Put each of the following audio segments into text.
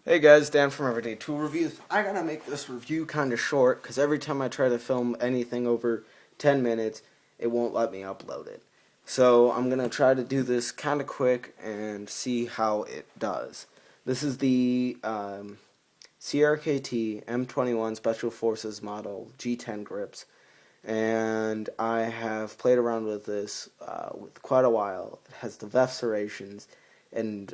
Hey guys, Dan from Everyday Tool Reviews. I gotta make this review kind of short because every time I try to film anything over 10 minutes, it won't let me upload it. So I'm gonna try to do this kind of quick and see how it does. This is the Crkt M21 Special Forces model G10 grips, and I have played around with this with quite a while. It has the VEF serrations, and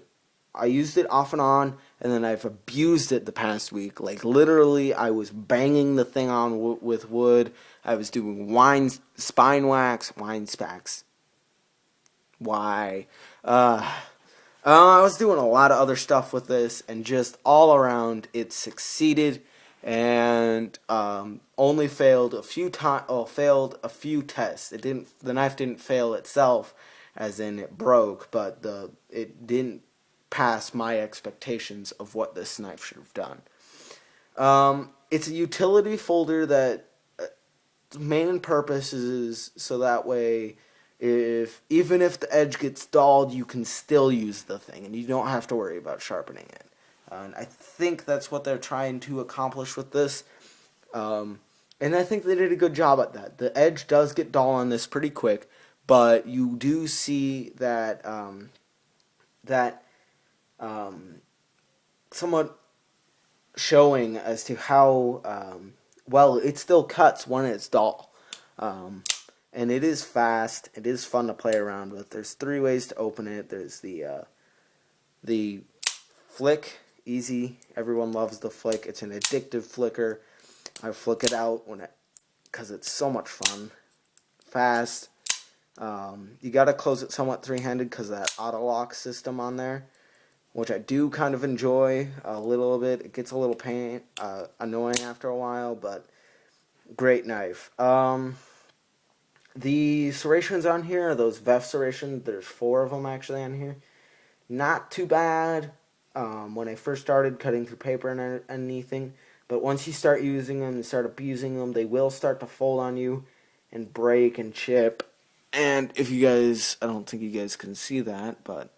I used it off and on, and then I've abused it the past week. Like, literally, I was banging the thing on with wood. I was doing spine wax, wine spacks. Why? I was doing a lot of other stuff with this, and just all around, it succeeded, and only failed a few times. Oh, failed a few tests. It didn't. The knife didn't fail itself, as in it broke, but it didn't pass my expectations of what this knife should have done. It's a utility folder that main purpose is so that way, even if the edge gets dulled, you can still use the thing, and you don't have to worry about sharpening it. And I think that's what they're trying to accomplish with this. And I think they did a good job at that. The edge does get dull on this pretty quick, but you do see that that somewhat showing as to how well it still cuts when it's dull. And it is fast. It is fun to play around with. There's 3 ways to open it. There's the flick, easy. Everyone loves the flick. It's an addictive flicker. I flick it out because it's so much fun. Fast. You gotta close it somewhat 3-handed because of that auto lock system on there, which I do kind of enjoy a little bit. It gets a little annoying after a while, but great knife. The serrations on here are those VEF serrations. There's 4 of them actually on here. Not too bad when I first started cutting through paper and anything, but once you start using them and start abusing them, they will start to fold on you and break and chip. And if you guys, I don't think you guys can see that, but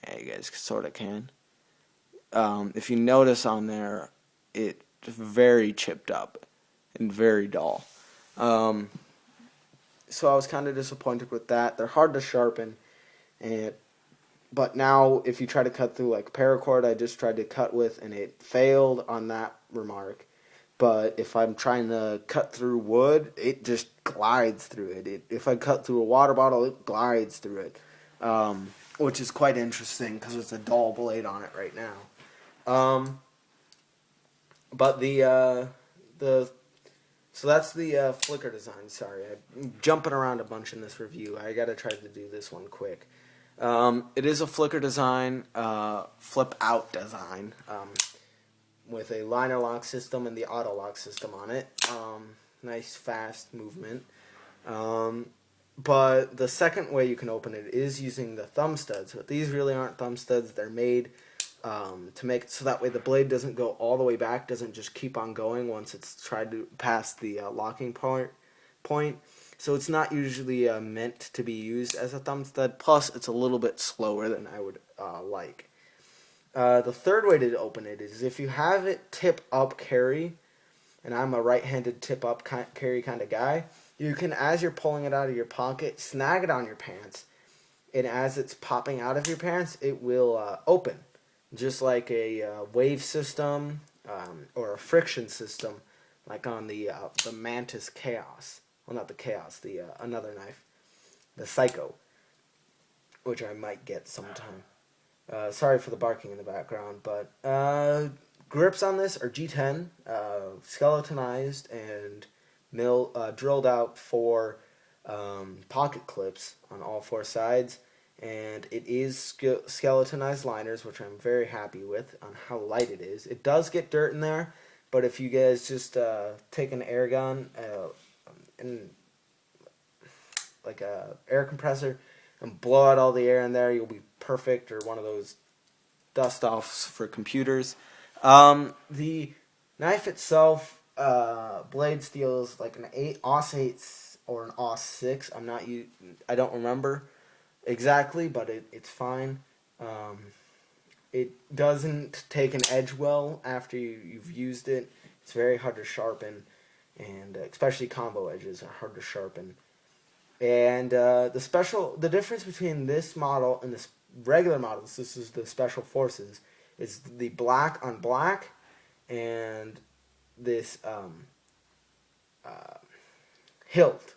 yeah, you guys sort of can. If you notice on there, it's very chipped up and very dull. So I was kind of disappointed with that. They're hard to sharpen, but now if you try to cut through like paracord, I just tried to cut with, and it failed on that remark. But if I'm trying to cut through wood, it just glides through it. If I cut through a water bottle, it glides through it, which is quite interesting because it's a dull blade on it right now. But so that's the flicker design. Sorry, I'm jumping around a bunch in this review. I gotta try to do this one quick. It is a flicker design, flip out design, with a liner lock system and the auto lock system on it. Nice fast movement. But the second way you can open it is using the thumb studs. But these really aren't thumb studs. They're made to make it so that way the blade doesn't go all the way back, doesn't just keep on going once it's tried to pass the locking point. So it's not usually meant to be used as a thumb stud. Plus, it's a little bit slower than I would like. The third way to open it is if you have it tip up carry, and I'm a right-handed tip up carry kind of guy, you can, as you're pulling it out of your pocket, snag it on your pants, and as it's popping out of your pants, it will open, just like a wave system or a friction system, like on the Mantis Chaos. Well, not the Chaos, the another knife, the Psycho, which I might get sometime. Sorry for the barking in the background, but grips on this are G10, skeletonized and drilled out for pocket clips on all 4 sides, and it is skeletonized liners, which I'm very happy with on how light it is. It does get dirt in there, but if you guys just take an air gun and like a air compressor and blow out all the air in there, you'll be perfect, or one of those dust offs for computers. The knife itself, blade steel is like an AUS 8 or an AUS 6. I don't remember exactly, but it's fine. it doesn't take an edge well after you've used it. It's very hard to sharpen, and especially combo edges are hard to sharpen. And the difference between this model and this regular models, this is the Special Forces, is the black on black, and this hilt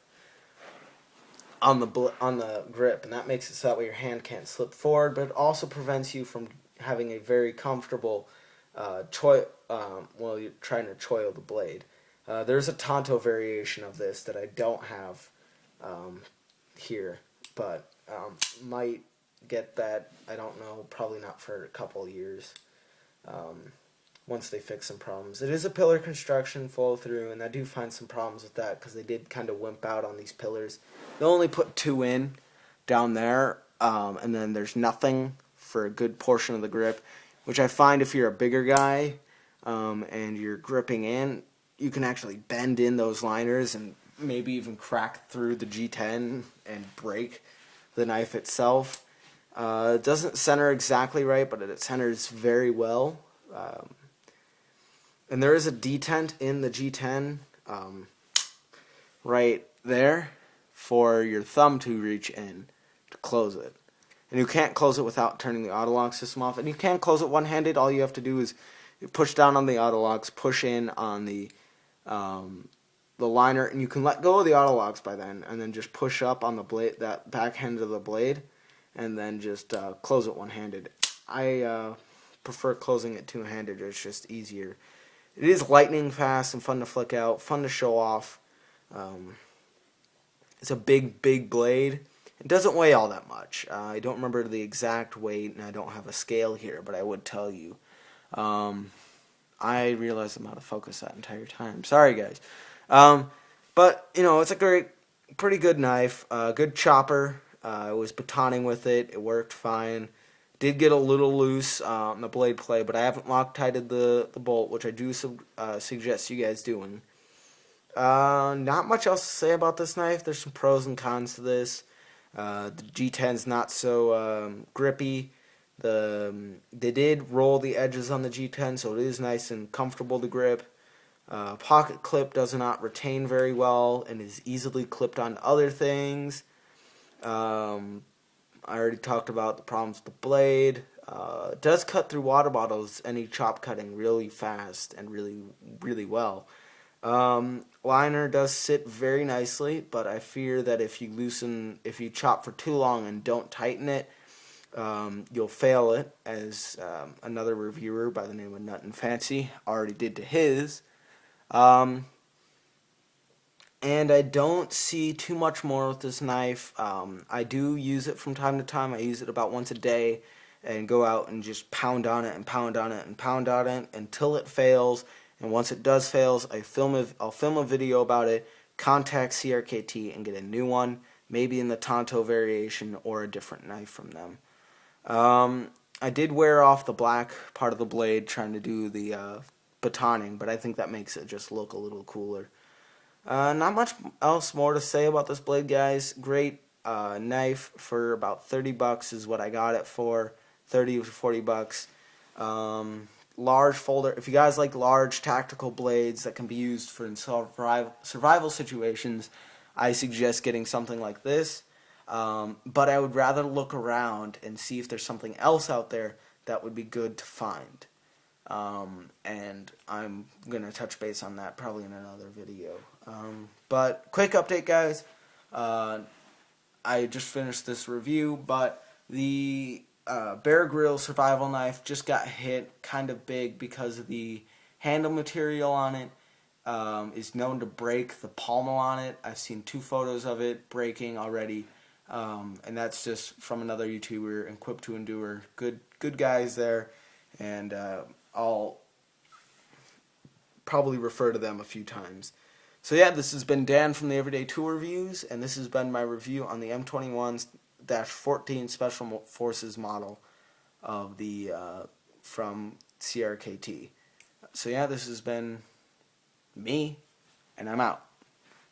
on the grip, and that makes it so that way your hand can't slip forward, but it also prevents you from having a very comfortable while you're trying to choil the blade. There's a Tonto variation of this that I don't have here, but might get that, I don't know, probably not for a couple of years, once they fix some problems. It is a pillar construction follow through, and I do find some problems with that because they did kind of wimp out on these pillars. They only put 2 in down there, and then there's nothing for a good portion of the grip, which I find if you're a bigger guy and you're gripping in, you can actually bend in those liners and maybe even crack through the G10 and break the knife itself. It doesn't center exactly right, but it centers very well. And there is a detent in the G10 right there for your thumb to reach in to close it. And you can't close it without turning the auto lock system off. And you can close it one-handed. All you have to do is push down on the auto locks, push in on the liner, and you can let go of the auto locks by then, and then just push up on the blade, that back end of the blade, and then just close it one-handed. I prefer closing it two-handed. It's just easier. It is lightning fast and fun to flick out, fun to show off. It's a big blade. It doesn't weigh all that much. I don't remember the exact weight, and I don't have a scale here, but I would tell you. I realized I'm out of focus that entire time. Sorry, guys. But, you know, it's a pretty good knife. Good chopper. I was batoning with it. It worked fine. Did get a little loose on the blade play, but I haven't Loctited the bolt, which I do suggest you guys doing. Not much else to say about this knife. There's some pros and cons to this. The G10's not so grippy. They did roll the edges on the G10, so it is nice and comfortable to grip. Pocket clip does not retain very well and is easily clipped on other things. I already talked about the problems with the blade. It does cut through water bottles, any chop cutting, really fast and really well. Liner does sit very nicely, but I fear that if you chop for too long and don't tighten it, you'll fail it, as another reviewer by the name of Nut and Fancy already did to his. And I don't see too much more with this knife. I do use it from time to time. I use it about once a day and go out and just pound on it and pound on it and pound on it until it fails. And once it does fails, I'll film a video about it, contact Crkt and get a new one, maybe in the Tonto variation or a different knife from them. I did wear off the black part of the blade trying to do the batoning, but I think that makes it just look a little cooler. Not much else more to say about this blade, guys. Great knife for about $30 is what I got it for. 30 to 40 bucks. Large folder. If you guys like large tactical blades that can be used for survival situations, I suggest getting something like this. But I would rather look around and see if there's something else out there that would be good to find. And I'm going to touch base on that probably in another video. But quick update, guys. I just finished this review, but the Bear Grylls survival knife just got hit kind of big because of the handle material on it. Is known to break the pommel on it. I've seen 2 photos of it breaking already. And that's just from another YouTuber, Equipped to Endure. Good guys there, and I'll probably refer to them a few times. So yeah, this has been Dan from the Everyday Tool Reviews, and this has been my review on the m21-14 Special Forces model of the from Crkt. So yeah, this has been me, and I'm out.